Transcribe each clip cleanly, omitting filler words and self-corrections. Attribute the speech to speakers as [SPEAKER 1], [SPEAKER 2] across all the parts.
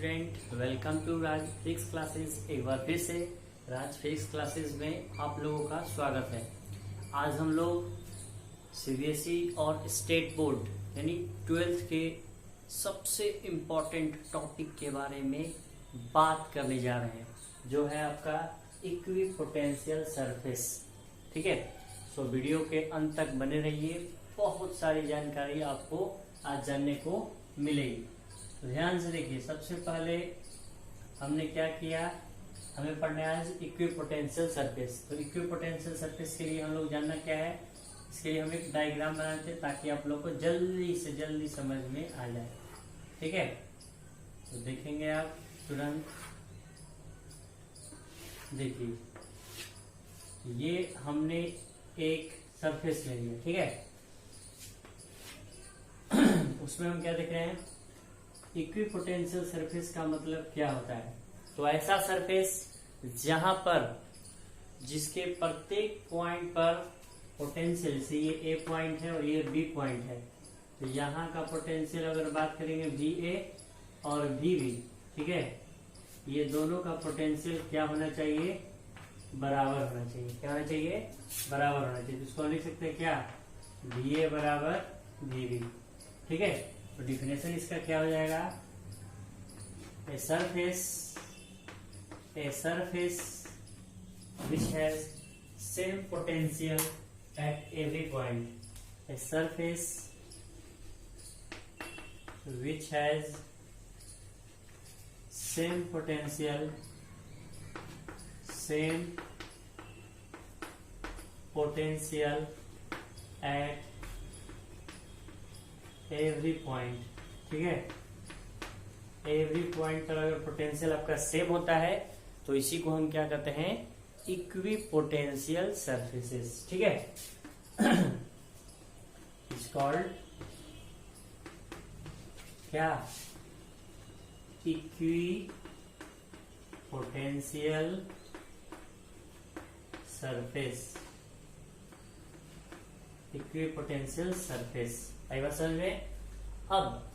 [SPEAKER 1] Student, welcome to Raj physics classes. एक बार फिर से राज फिजिक्स क्लासेस में आप लोगों का स्वागत है। आज हम लोग सीबीएसई और स्टेट बोर्ड यानी 12th के सबसे इम्पोर्टेंट टॉपिक के बारे में बात करने जा रहे हैं, जो है आपका इक्विपोटेंशियल सरफेस। ठीक है, सो वीडियो के अंत तक बने रहिए, बहुत सारी जानकारी आपको आज जानने को मिलेगी। तो ध्यान से देखिए, सबसे पहले हमने क्या किया, हमें पढ़ना है आज इक्विपोटेंशियल सरफेस। तो इक्विपोटेंशियल सरफेस के लिए हम लोग जानना क्या है, इसके लिए हम एक डायग्राम बनाते हैं ताकि आप लोग को जल्दी से जल्दी समझ में आ जाए। ठीक है, तो देखेंगे आप तुरंत। देखिए, ये हमने एक सरफेस ले लिया। ठीक है, उसमें हम क्या देख रहे हैं, इक्विपोटेंशियल सरफेस का मतलब क्या होता है। तो ऐसा सरफेस जहां पर जिसके प्रत्येक पॉइंट पर पोटेंशियल, से ये ए पॉइंट है और ये बी पॉइंट है, तो यहाँ का पोटेंशियल अगर बात करेंगे वी ए और वी बी, ठीक है, ये दोनों का पोटेंशियल क्या होना चाहिए, बराबर होना चाहिए। क्या होना चाहिए, बराबर होना चाहिए। इसको लिख सकते हैं क्या, वी ए बराबर वी बी। ठीक है, तो डिफिनेशन इसका क्या हो जाएगा, a surface which has same potential at every point, a surface which has same potential at every point. ठीक है, एवरी पॉइंट पर अगर पोटेंशियल आपका सेम होता है तो इसी को हम क्या कहते हैं, इक्विपोटेंशियल सरफेसेस। ठीक है, इज कॉल्ड क्या, इक्विपोटेंशियल सरफेस। इक्विपोटेंशियल सरफेस आई बात समझ में। अब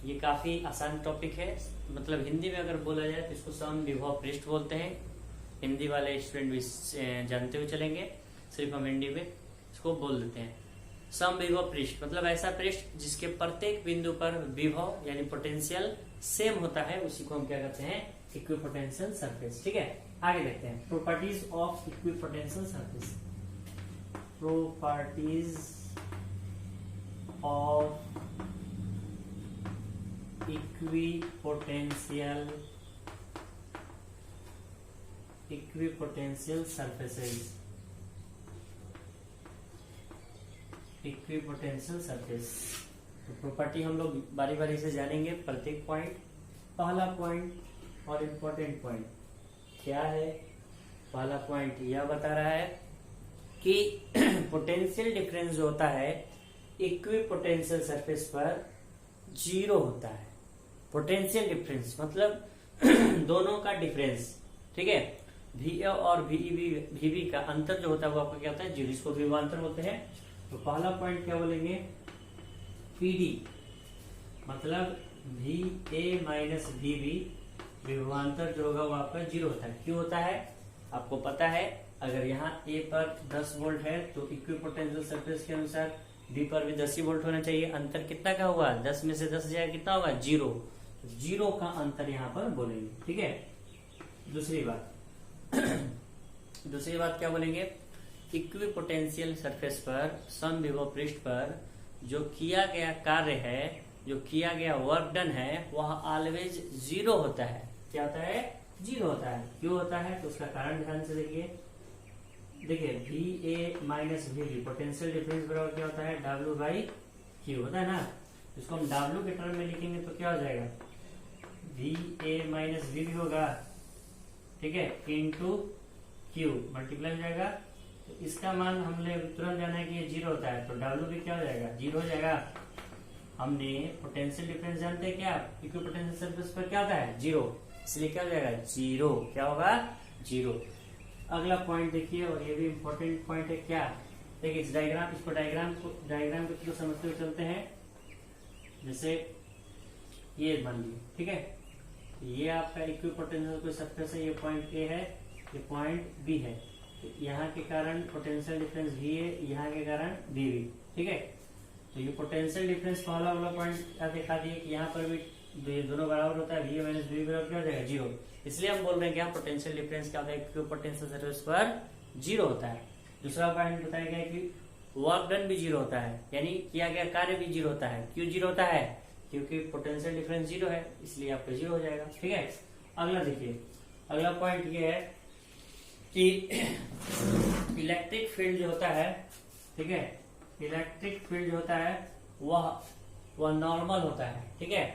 [SPEAKER 1] ये काफी आसान टॉपिक है, मतलब हिंदी में अगर बोला जाए तो इसको समविभव पृष्ठ बोलते हैं। हिंदी वाले स्टूडेंट भी जानते हुए चलेंगे, सिर्फ हम हिंदी में इसको बोल देते हैं। समविभव पृष्ठ मतलब ऐसा पृष्ठ जिसके प्रत्येक बिंदु पर विभव यानी पोटेंशियल सेम होता है, उसी को हम क्या कहते हैं, इक्विपोटेंशियल सरफेस। ठीक है, आगे देखते हैं properties of equipotential surface. Properties of equipotential surfaces। Equipotential surface तो प्रॉपर्टी हम लोग बारी बारी से जानेंगे प्रत्येक पॉइंट। पहला पॉइंट और इम्पोर्टेंट पॉइंट क्या है, पहला पॉइंट यह बता रहा है कि पोटेंशियल डिफरेंस जो होता है इक्विपोटेंशियल सरफेस पर जीरो होता है। पोटेंशियल डिफरेंस मतलब दोनों का डिफरेंस। ठीक है, वी ए और वी बी का अंतर जो होता है वो आपका क्या होता है, जीरो। इसको विभवांतर बोलते हैं। तो पहला पॉइंट क्या बोलेंगे, पीडी मतलब V A minus V B, विभवांतर जो होगा वो आपका जीरो होता है। क्यों होता है, आपको पता है, अगर यहाँ ए पर 10 वोल्ट है तो इक्विपोटेंशियल सरफेस के अनुसार बी पर भी 10 ही वोल्ट होना चाहिए। अंतर कितना का हुआ, 10 में से 10 जाएगा कितना होगा, जीरो। तो जीरो का अंतर यहाँ पर बोलेंगे। ठीक है, दूसरी बात क्या बोलेंगे, इक्विपोटेंशियल सरफेस पर समविभव पृष्ठ पर जो किया गया कार्य है, जो किया गया वर्क डन है, वह ऑलवेज जीरो होता है। क्या होता है, जीरो होता है। क्यों होता है, तो उसका कारण ध्यान से देखिए V A minus V B, potential difference बराबर क्या होता है, डब्ल्यू बाई क्यू होता है ना। इसको हम डब्ल्यू के टर्म में लिखेंगे तो क्या हो जाएगा, V A minus V B होगा, ठीक है, इंटू क्यू मल्टीप्लाई हो जाएगा। तो इसका मान हमने तुरंत जाना है कि ये जीरो होता है, तो डब्ल्यू भी क्या हो जाएगा, जीरो हो जाएगा। हमने पोटेंशियल डिफरेंस जानते हैं क्या, इक्विपोटेंशियल सरफेस पर क्या होता है, जीरो, इसलिए क्या हो जाएगा, जीरो। क्या होगा, जीरो। अगला पॉइंट देखिए, और ये भी इम्पोर्टेंट पॉइंट है। क्या, देखिए इस डायग्राम को थ्रू समझते हुए चलते हैं। जैसे ये मान लीजिए, ठीक है, ये आपका इक्विपोटेंशियल कोई सरफेस है, ये पॉइंट ए है, ये पॉइंट बी है, तो यहाँ के कारण पोटेंशियल डिफरेंस वी है, यहाँ के कारण बी वी। ठीक है, तो ये पोटेंशियल डिफरेंस पहला वाला पॉइंट क्या दिखा दिए कि यहाँ पर भी ये दोनों बराबर होता है, वी माइनस बी बराबर क्या हो जाएगा, जीरो। इसलिए हम बोल रहे हैं कि यहाँ पोटेंशियल डिफरेंस क्या होता है, इक्विपोटेंशियल सरफेस पर जीरो होता है। दूसरा पॉइंट बताया गया कि वर्क डन भी जीरो होता है, यानी किया गया कार्य भी जीरो होता है। क्यों जीरो होता है, क्योंकि पोटेंशियल डिफरेंस जीरो है, इसलिए आपका जीरो हो जाएगा। ठीक है, अगला देखिए, अगला पॉइंट ये है कि इलेक्ट्रिक फील्ड जो होता है, ठीक है, इलेक्ट्रिक फील्ड जो होता है वह नॉर्मल होता है। ठीक है,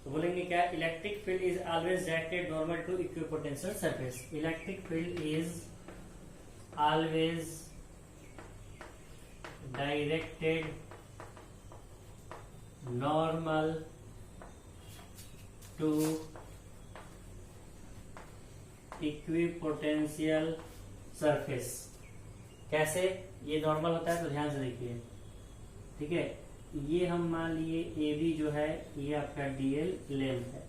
[SPEAKER 1] तो बोलेंगे क्या, electric field is always directed normal to equipotential surface. Electric field is always directed normal to equipotential surface. कैसे ये नॉर्मल होता है, तो ध्यान से देखिए। ठीक है, ये हम मान लिए ए बी जो है ये आपका डीएल लेंथ है।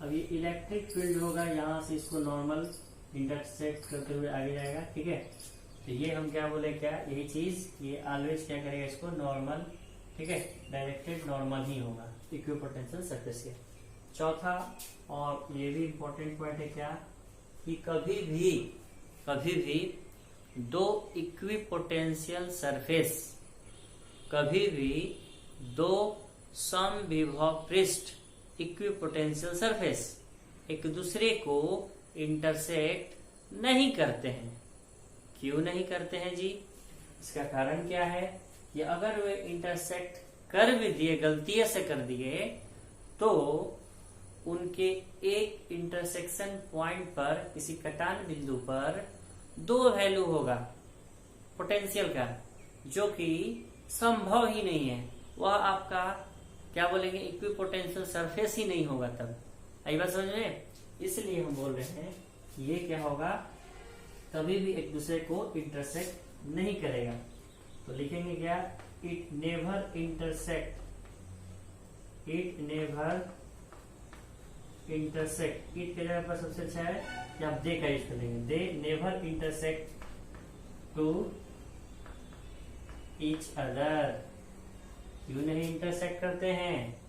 [SPEAKER 1] अब ये इलेक्ट्रिक फील्ड होगा, यहाँ से इसको नॉर्मल इंटरसेक्ट करते हुए आगे जाएगा। ठीक है, तो ये हम क्या बोले, क्या यही चीज, ये ऑलवेज क्या करेगा, इसको नॉर्मल, ठीक है, डायरेक्टेड नॉर्मल ही होगा इक्विपोटेंशियल सरफेस के। चौथा और ये भी इंपॉर्टेंट पॉइंट है क्या, कि कभी भी दो इक्विपोटेंशियल सरफेस, कभी भी दो समविभव पृष्ठ इक्विपोटेंशियल सरफेस एक दूसरे को इंटरसेक्ट नहीं करते हैं। क्यों नहीं करते हैं जी, इसका कारण क्या है, कि अगर वे इंटरसेक्ट कर भी दिए, गलती से कर दिए, तो उनके एक इंटरसेक्शन पॉइंट पर, किसी कटान बिंदु पर दो वैल्यू होगा पोटेंशियल का, जो कि संभव ही नहीं है। वह आपका क्या बोलेंगे, इक्विपोटेंशियल सरफेस ही नहीं होगा। तब आई बात समझ में, इसलिए हम बोल रहे हैं ये क्या होगा, कभी भी एक दूसरे को इंटरसेक्ट नहीं करेगा। तो लिखेंगे क्या, it never intersect, it never intersect. It के जगह पर सबसे अच्छा है कि आप दे का यूज करेंगे, they never intersect to each other. क्यों नहीं इंटरसेक्ट करते हैं,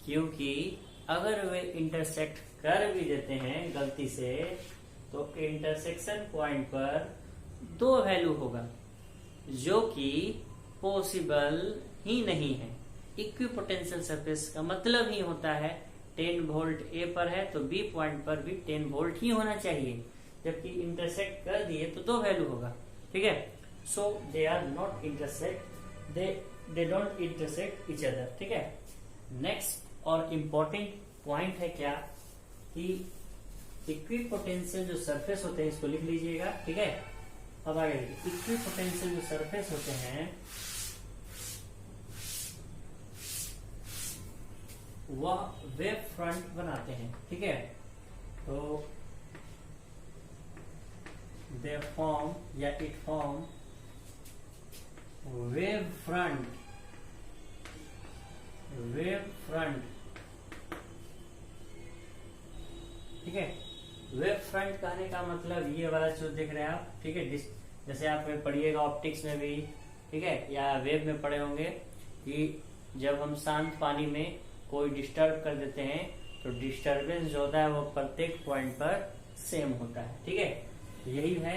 [SPEAKER 1] क्योंकि अगर वे इंटरसेक्ट कर भी देते हैं गलती से, तो इंटरसेक्शन पॉइंट पर दो वैल्यू होगा, जो कि पॉसिबल ही नहीं है। इक्विपोटेंशियल सरफेस का मतलब ही होता है 10 वोल्ट ए पर है तो बी पॉइंट पर भी 10 वोल्ट ही होना चाहिए, जबकि इंटरसेक्ट कर दिए तो दो वैल्यू होगा। ठीक है, so they are not intersect, they don't intersect each other. ठीक है, नेक्स्ट और इम्पोर्टेंट पॉइंट है क्या, कि इक्विपोटेंशियल जो सरफेस होते हैं, इसको लिख लीजिएगा। ठीक है, अब आगे इक्विपोटेंशियल जो सरफेस होते हैं वह वेव फ्रंट बनाते हैं। ठीक है, तो दे फॉर्म या it form wave front, wave front. ठीक है, वेव फ्रंट कहने का मतलब ये वाला जो देख रहे हैं आप, ठीक है, जैसे आप पढ़िएगा ऑप्टिक्स में भी, ठीक है, या वेव में पढ़े होंगे, कि जब हम शांत पानी में कोई डिस्टर्ब कर देते हैं तो डिस्टरबेंस जो होता है वो प्रत्येक पॉइंट पर सेम होता है। ठीक है, तो यही है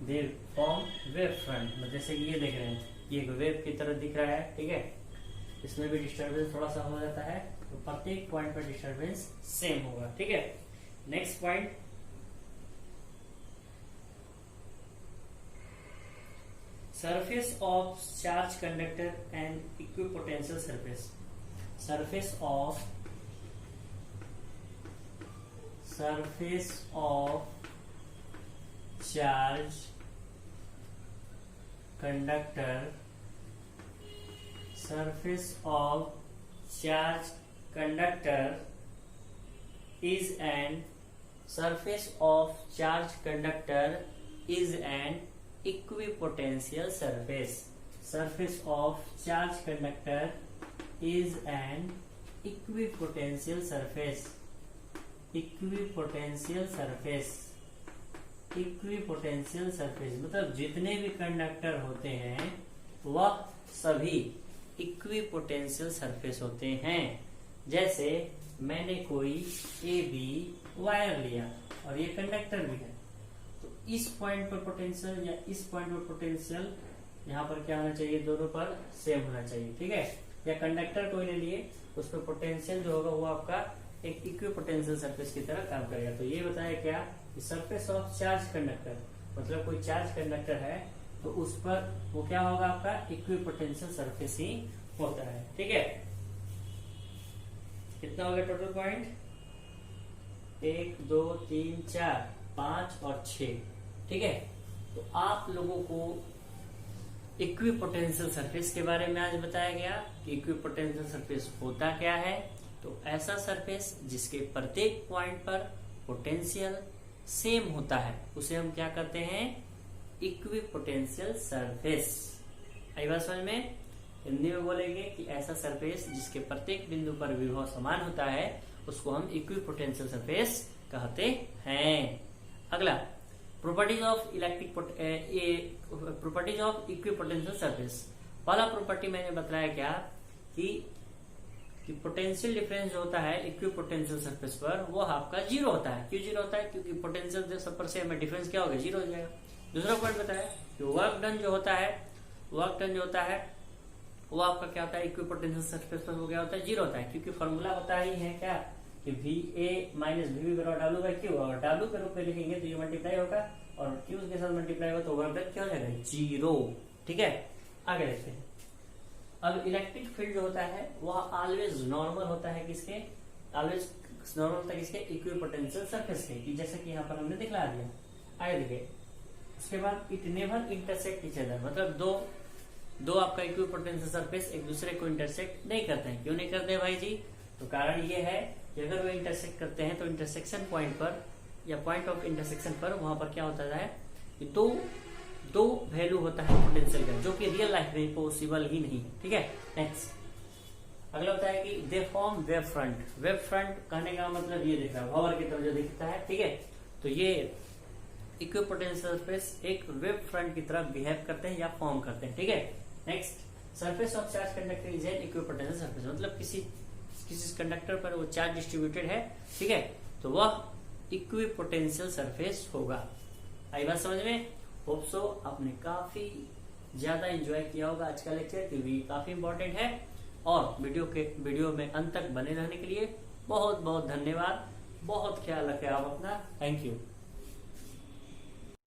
[SPEAKER 1] दे फॉर्म वेव फ्रंट। जैसे ये देख रहे हैं, ये एक वेव की तरह दिख रहा है। ठीक है, इसमें भी डिस्टरबेंस थोड़ा सा हो जाता है, तो प्रत्येक पॉइंट पर डिस्टरबेंस सेम होगा। ठीक है, next point, surface of charge conductor and equipotential surface. Surface of charge conductor, surface of charge conductor is an surface of charge conductor is an equipotential surface. Surface of charge conductor is an equipotential surface. Equipotential surface. Equipotential surface मतलब जितने भी conductor होते हैं वह सभी equipotential surface होते हैं। जैसे मैंने कोई ए बी वायर लिया और ये कंडक्टर भी है, तो इस पॉइंट पर पोटेंशियल या इस पॉइंट पर पोटेंशियल यहाँ पर क्या होना चाहिए, दोनों पर सेम होना चाहिए, ठीक है। या कंडक्टर कोई ले लिए, उस पर पोटेंशियल जो होगा वो आपका एक इक्विपोटेंशियल सरफेस की तरह काम करेगा। तो ये बताया क्या, सरफेस ऑफ चार्ज कंडक्टर, मतलब कोई चार्ज कंडक्टर है तो उस पर वो क्या होगा, आपका इक्विपोटेंशियल सरफेस ही होता है, ठीक है। कितना हो गया टोटल पॉइंट, 1 2 3 4 5 और 6, ठीक है। तो आप लोगों को इक्विपोटेंशियल सरफेस के बारे में आज बताया गया कि इक्विपोटेंशियल सरफेस होता क्या है। तो ऐसा सरफेस जिसके प्रत्येक पॉइंट पर पोटेंशियल सेम होता है उसे हम क्या करते हैं, इक्विपोटेंशियल सरफेस। आई बात समझ में, हिंदी में बोलेंगे कि ऐसा सरफेस जिसके प्रत्येक बिंदु पर विभव समान होता है उसको हम इक्विपोटेंशियल सरफेस कहते हैं। अगला properties of properties of equipotential surface. पहला प्रॉपर्टी मैंने बताया क्या कि पोटेंशियल डिफरेंस जो होता है इक्विपोटेंशियल सरफेस पर वो आपका जीरो होता है। क्यों जीरो होता है, क्योंकि पोटेंशियल जो सब पर से हमें डिफरेंस क्या होगा, जीरो हो जाएगा। दूसरा पॉइंट बताया कि वर्क डन जो होता है वो आपका क्या होता है, इक्विपोटेंशियल सरफेस पर वो क्या होता है, जीरो होता है, क्योंकि फॉर्मूला होता ही है क्या कि VA माइनस VB बराबर W बाई Q, और W के रूप में लिखेंगे तो ये मल्टीप्लाई होगा और Q के साथ मल्टीप्लाई होगा तो वर्क डन क्या हो जाएगा, जीरो, ठीक है। आगे देखते हैं। अब इलेक्ट्रिक फील्ड जो होता है वह ऑलवेज नॉर्मल होता है, किसके, ऑलवेज नॉर्मल होता है किसके, इक्विपोटेंशियल सरफेस के, कि जैसे कि यहाँ पर हमने दिखला दिया। आगे देखिए, उसके बाद it never intersect each other, मतलब दो आपका इक्विपोटेंशियल सरफेस एक दूसरे को इंटरसेक्ट नहीं करते हैं। क्यों नहीं करते भाई जी, तो कारण ये है कि अगर वो इंटरसेक्ट करते हैं तो इंटरसेक्शन पॉइंट पर या पॉइंट ऑफ इंटरसेक्शन पर वहां पर क्या होता है कि दो वैल्यू होता है पोटेंशियल का, जो कि रियल लाइफ में पॉसिबल ही नहीं, ठीक है। नेक्स्ट अगला होता है कि they form wave front. Wave front कहने का मतलब ये दिख रहा है, भंवर की तरह जो दिखता है, ठीक है। तो ये इक्विपोटेंशियल सरफेस एक वेव फ्रंट की तरह बिहेव करते हैं या फॉर्म करते हैं, ठीक है। Next surface of charge conductor is an equipotential surface, मतलब किसी कंडक्टर पर वो चार्ज डिस्ट्रीब्यूटेड है, ठीक है, तो वह इक्विपोटेंशियल सरफेस होगा। आई बात समझ में। होप सो आपने काफी ज्यादा एंजॉय किया होगा आज का लेक्चर, क्योंकि काफी इंपॉर्टेंट है। और वीडियो में अंत तक बने रहने के लिए बहुत बहुत धन्यवाद। बहुत ख्याल रखें आप अपना। Thank you.